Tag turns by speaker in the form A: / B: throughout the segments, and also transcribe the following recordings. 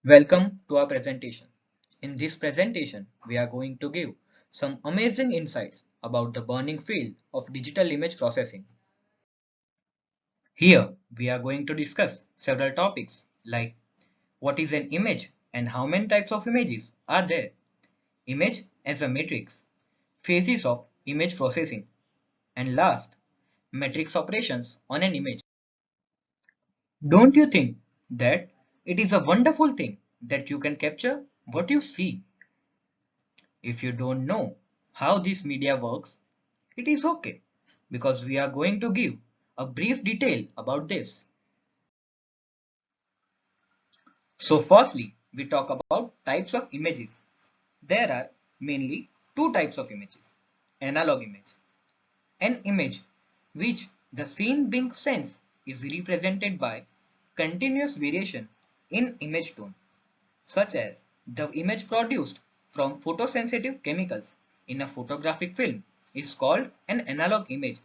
A: Welcome to our presentation. In this presentation, we are going to give some amazing insights about the burning field of digital image processing. Here, we are going to discuss several topics like what is an image and how many types of images are there, image as a matrix, phases of image processing, and last, matrix operations on an image. Don't you think that it is a wonderful thing that you can capture what you see? If you don't know how this media works, it is okay because we are going to give a brief detail about this. So firstly, we talk about types of images. There are mainly two types of images. Analog image. An image which the scene being sensed is represented by continuous variation in image tone, such as the image produced from photosensitive chemicals in a photographic film is called an analog image.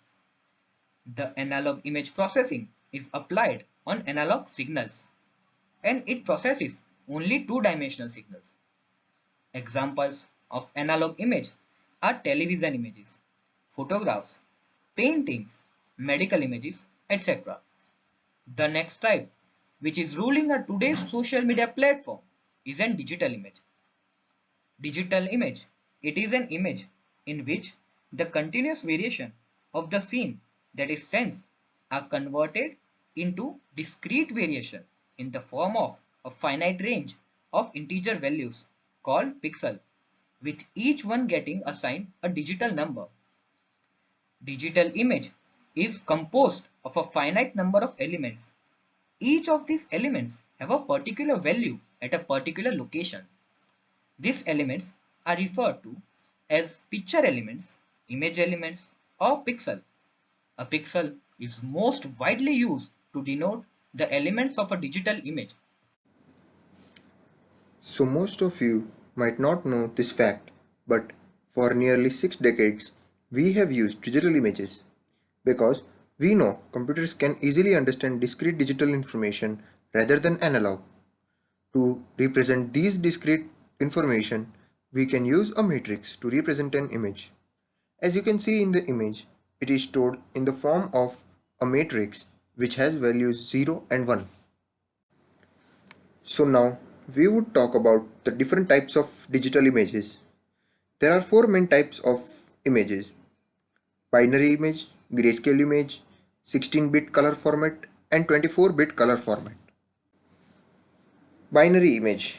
A: The analog image processing is applied on analog signals and it processes only two-dimensional signals. Examples of analog image are television images, photographs, paintings, medical images, etc. The next type, which is ruling a today's social media platform, is an digital image. Digital image. It is an image in which the continuous variation of the scene that is sensed are converted into discrete variation in the form of a finite range of integer values called pixel, with each one getting assigned a digital number. Digital image is composed of a finite number of elements. Each of these elements have a particular value at a particular location. These elements are referred to as picture elements, image elements, or pixel. A pixel is most widely used to denote the elements of a digital image.
B: So most of you might not know this fact, but for nearly 6 decades, we have used digital images because we know computers can easily understand discrete digital information rather than analog. To represent these discrete information, we can use a matrix to represent an image. As you can see in the image, it is stored in the form of a matrix which has values 0 and 1. So now we would talk about the different types of digital images. There are four main types of images: binary image, grayscale image, 16-bit color format, and 24-bit color format. Binary image.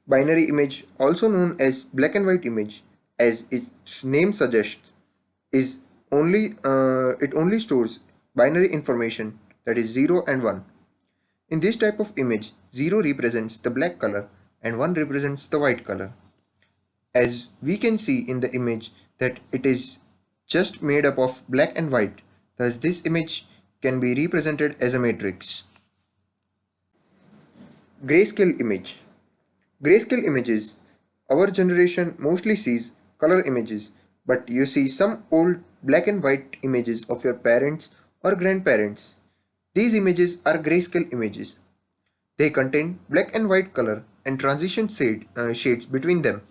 B: Binary image, also known as black and white image, as its name suggests, is it only stores binary information, that is 0 and 1. In this type of image, 0 represents the black color and 1 represents the white color. As we can see in the image that it is just made up of black and white, thus this image can be represented as a matrix. Grayscale image. Grayscale images. Our generation mostly sees color images, but you see some old black and white images of your parents or grandparents. These images are grayscale images. They contain black and white color and transition shades between them.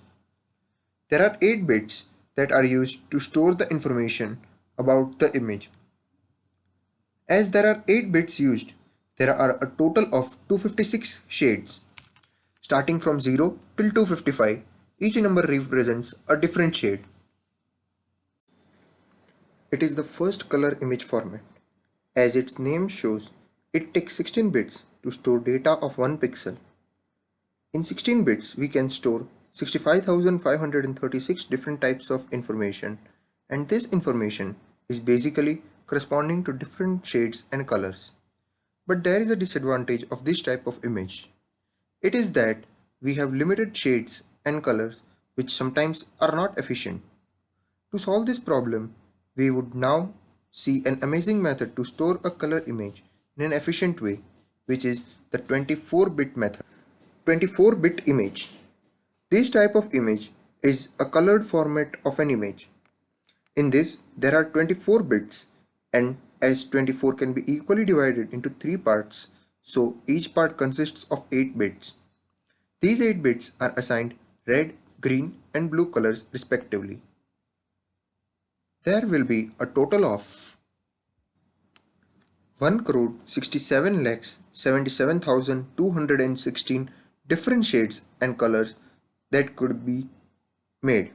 B: There are 8 bits that are used to store the information about the image. As there are 8 bits used, there are a total of 256 shades. Starting from 0 till 255, each number represents a different shade. It is the first color image format. As its name shows, it takes 16 bits to store data of 1 pixel. In 16 bits, we can store 65,536 different types of information, and this information is basically corresponding to different shades and colors. But there is a disadvantage of this type of image. It is that we have limited shades and colors which sometimes are not efficient. To solve this problem, we would now see an amazing method to store a color image in an efficient way, which is the 24-bit method. 24-bit image. This type of image is a colored format of an image. In this, there are 24 bits, and as 24 can be equally divided into 3 parts, so each part consists of 8 bits. These 8 bits are assigned red, green and blue colors respectively. There will be a total of 1,67,77,216 different shades and colors that could be made.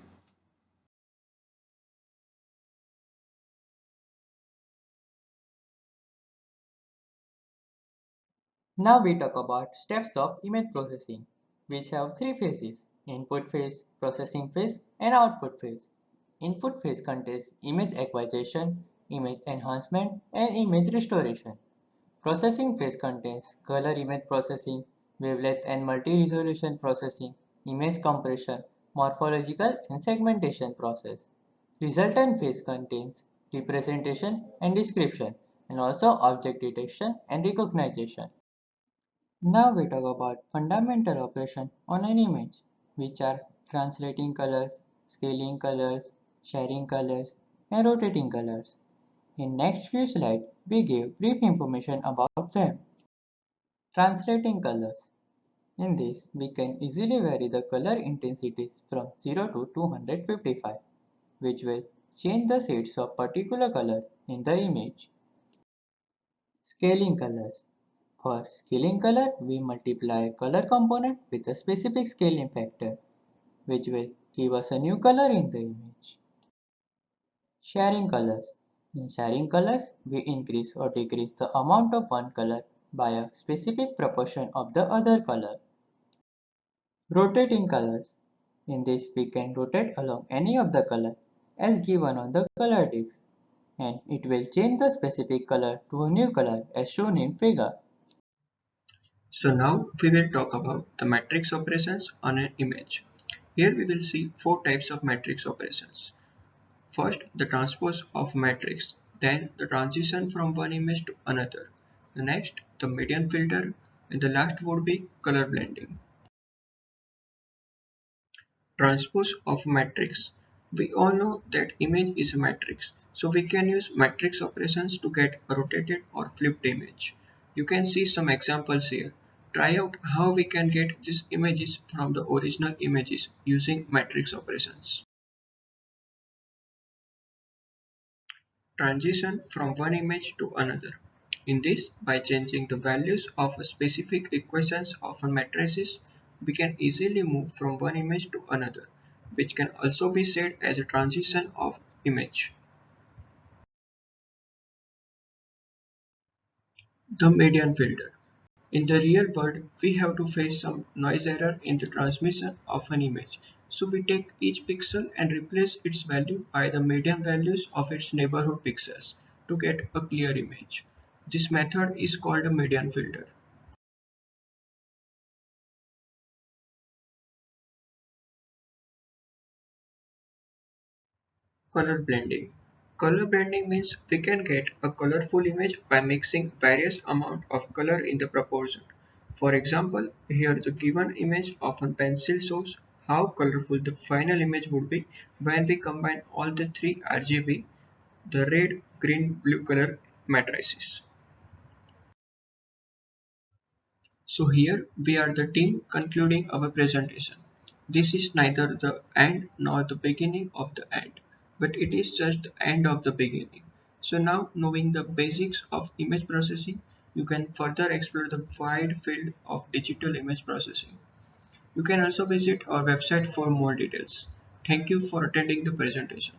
C: Now we talk about steps of image processing, which have three phases: input phase, processing phase, and output phase. Input phase contains image acquisition, image enhancement, and image restoration. Processing phase contains color image processing, wavelength and multi-resolution processing, image compression, morphological and segmentation process. Resultant phase contains representation and description, and also object detection and recognition. Now we talk about fundamental operation on an image, which are translating colors, scaling colors, sharing colors, and rotating colors. In next few slides, we give brief information about them. Translating colors. In this, we can easily vary the color intensities from 0 to 255, which will change the shades of particular color in the image. Scaling colors. For scaling color, we multiply a color component with a specific scaling factor, which will give us a new color in the image. Sharing colors. In sharing colors, we increase or decrease the amount of one color by a specific proportion of the other color. Rotating colors. In this, we can rotate along any of the color as given on the color disc, and it will change the specific color to a new color as shown in figure.
D: So now we will talk about the matrix operations on an image. Here we will see four types of matrix operations. First, the transpose of matrix, then the transition from one image to another. The next, the median filter, and the last would be color blending. Transpose of matrix. We all know that image is a matrix, so we can use matrix operations to get a rotated or flipped image. You can see some examples here. Try out how we can get these images from the original images using matrix operations. Transition from one image to another. In this, by changing the values of a specific equations of a matrices, we can easily move from one image to another, which can also be said as a transition of image. The median filter. In the real world, we have to face some noise error in the transmission of an image. So we take each pixel and replace its value by the median values of its neighborhood pixels to get a clear image. This method is called a median filter. Color blending. Color blending means we can get a colorful image by mixing various amount of color in the proportion. For example, here the given image of a pencil shows how colorful the final image would be when we combine all the three RGB, the red, green, blue color matrices. So here we are the team concluding our presentation. This is neither the end nor the beginning of the end, but it is just the end of the beginning. So now, knowing the basics of image processing, you can further explore the wide field of digital image processing. You can also visit our website for more details. Thank you for attending the presentation.